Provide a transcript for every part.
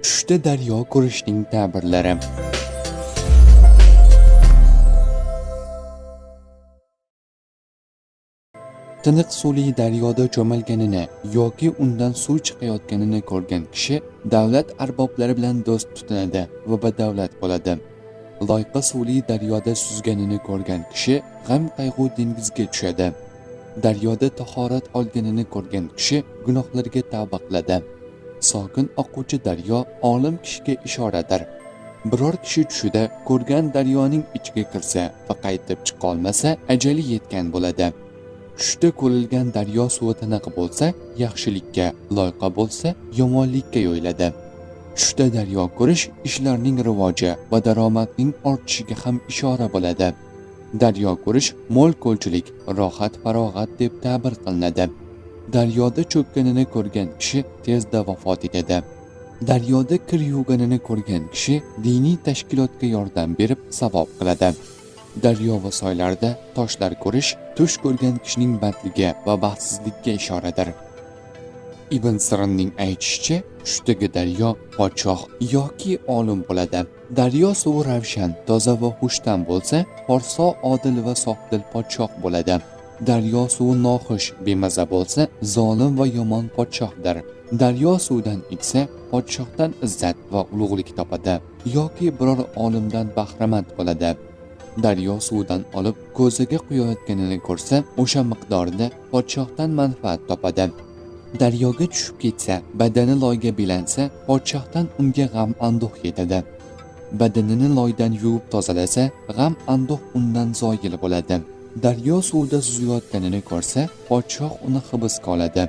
Tushda daryo ko'rishning ta'birlari. Tiniq suvli daryoda cho'milganini yoki undan suv chiqayotganini ko'rgan kishi davlat arboblari bilan do'st tutinadi va badavlat bo'ladi. Loyqa suvli daryoda suzganini ko'rgan kishi g'am-qayg'u dengizga tushadi. Daryoda tahorat olganini ko'rgan kishi gunohlarga tavba qiladi. Sokin oquvchi daryo olim kishiga ishoradir. Biror kishi tushida ko'rgan daryoning ichiga kirsa va qaytib chiqa olmasa, ajali yetgan bo'ladi. Tushda ko'rilgan daryo suvi tiniq bo'lsa, yaxshilikka, loyqa bo'lsa, yomonlikka yo'yiladi. Tushda daryo ko'rish ishlarning rivoji va daromadning ortishiga ham ishora bo'ladi. Daryo ko'rish mo'l-ko'lchilik, rohat-farog'at deb ta'bir qilinadi. Daryoda cho'kkanini ko'rgan kishi tezda vafot etadi. Daryoda kir yuvganini ko'rgan kishi diniy tashkilotga yordam berib savob qiladi. Daryo va soylarda toshlar ko'rish tush ko'rgan kishining bandligi va baxtsizlikka ishoradir. Ibn Sirinning aytishicha, tushdagi daryo podshoh yoki olim bo'ladi. Daryo suvi ravshan, toza va xushtan bo'lsa, forso odil va sofdil podshoh bo'ladi. Daryo suvi noxush, bemaza bo'lsa, zolim va yomon podshohdir. Daryo suvdan ichsa, podshohdan izzat va ulug'lik topadi yoki biror olimdan bahramand bo'ladi. Daryo suvdan olib ko'zaga quyayotganini ko'rsa, o'sha miqdorda podshohdan manfaat topadi. Daryoga tushib ketsa, badani loyga belansa, podshohdan unga g'am-anduh yetadi. Badanini loydan yuvib tozalasa, g'am-anduh undan zoyil bo'ladi. Daryo suvda suzayotganini ko'rsa, podshoh uni hibsga oladi.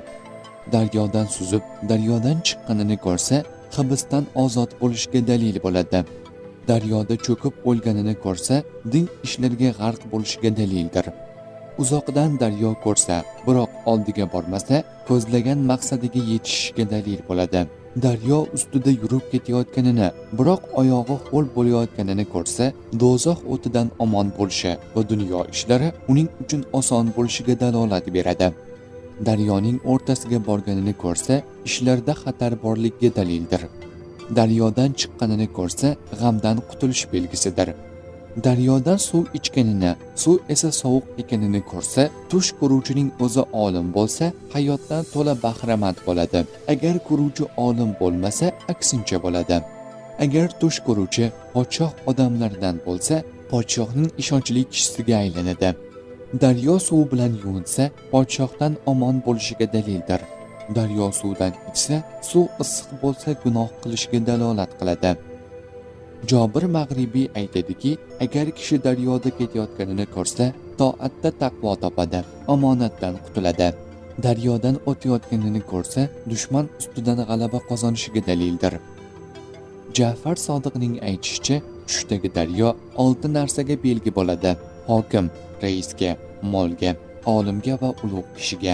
Daryodan suzib, daryodan chiqqanini ko'rsa, hibsdan ozod bo'lishiga dalil bo'ladi. Daryoda cho'kib o'lganini ko'rsa, din ishlarga g'arq bo'lishiga dalildir. Uzoqdan daryo ko'rsa, biroq oldiga bormasa, ko'zlagan maqsadiga yetishiga dalil bo'ladi. Daryo ustida yurib ketayotganini, biroq oyog'i ho'l bo'layotganini ko'rsa, do'zax o'tidan omon bo'lishi va dunyo ishlari uning uchun oson bo'lishiga dalolat beradi. Daryoning o'rtasiga borganini ko'rsa, ishlarda xatar borligiga dalildir. Daryodan chiqqanini ko'rsa, g'amdan qutulish belgisidir. Daryodan suv ichganini, suv esa sovuq ekanini ko'rsa, tush ko'ruvchining o'zi olim bo'lsa, hayotdan to'la bahramand bo'ladi. Agar ko'ruvchi olim bo'lmasa, aksincha bo'ladi. Agar tush ko'ruvchi podshoh odamlardan bo'lsa, podshohning ishonchli kishisiga aylanadi. Daryo suv bilan yuvinsa, podshohdan omon bo'lishiga dalildir. Daryo suvdan ichsa, suv issiq bo'lsa, gunoh qilishiga dalolat qiladi. Jobir Mag'ribiy aytadiki, agar kishi daryoda ketayotganini ko'rsa, toatda taqvo topadi, omonatdan qutuladi. Daryodan o'tayotganini ko'rsa, dushman ustidan g'alaba qozonishiga dalildir. Ja'far Sodiqning aytishicha, tushdagi daryo 6 narsaga belgi bo'ladi: hokim, raisga, molga, olimga va ulug' kishiga.